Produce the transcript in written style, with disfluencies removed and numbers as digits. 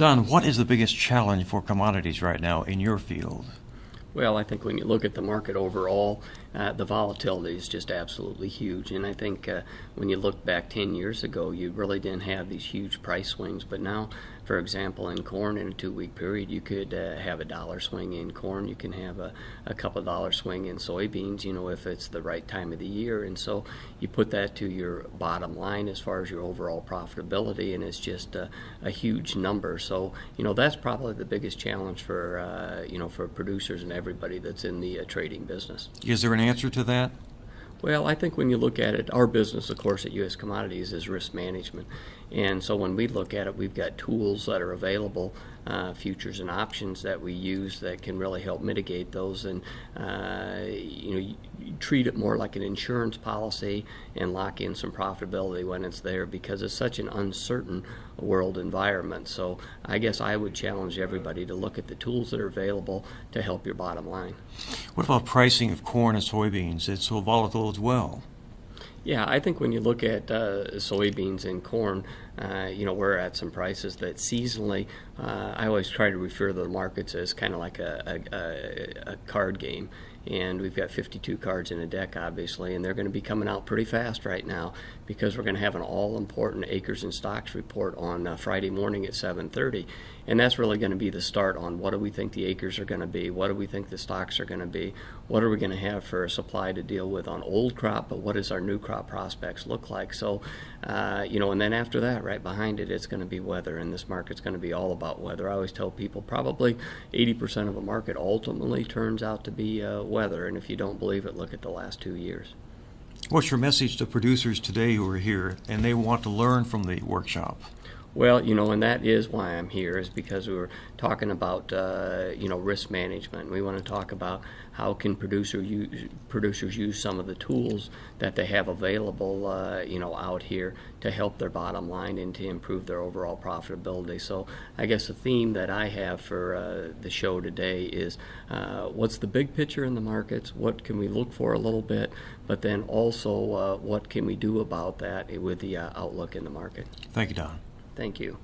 Don, what is the biggest challenge for commodities right now in your field? Well, I think when you look at the market overall, the volatility is just absolutely huge. And I think when you look back 10 years ago, you really didn't have these huge price swings. But now, for example, in corn in a 2-week period, you could have a dollar swing in corn. You can have a couple of dollar swing in soybeans, if it's the right time of the year. And so you put that to your bottom line as far as your overall profitability, and it's just a huge number. So, that's probably the biggest challenge for producers and everybody that's in the trading business. Is there an answer to that? Well, I think when you look at it, our business, of course, at U.S. Commodities is risk management. And so when we look at it, we've got tools that are available, futures and options that we use that can really help mitigate those. And, you treat it more like an insurance policy and lock in some profitability when it's there, because it's such an uncertain world environment. So I guess I would challenge everybody to look at the tools that are available to help your bottom line. What about pricing of corn and soybeans? It's so volatile as well. Yeah, I think when you look at soybeans and corn, we're at some prices that seasonally, I always try to refer to the markets as kind of like a card game. And we've got 52 cards in a deck, obviously, and they're going to be coming out pretty fast right now, because we're going to have an all-important acres and stocks report on Friday morning at 7:30. And that's really going to be the start on what do we think the acres are going to be, what do we think the stocks are going to be, what are we going to have for supply to deal with on old crop, but what does our new crop prospects look like. So, and then after that, right behind it, it's going to be weather, and this market's going to be all about weather. I always tell people probably 80% of a market ultimately turns out to be weather, and if you don't believe it, look at the last 2 years. What's your message to producers today who are here and they want to learn from the workshop? Well, and that is why I'm here, is because we were talking about, risk management. We want to talk about how can producers use some of the tools that they have available, out here to help their bottom line and to improve their overall profitability. So I guess the theme that I have for the show today is what's the big picture in the markets, what can we look for a little bit, but then also what can we do about that with the outlook in the market. Thank you, Don. Thank you.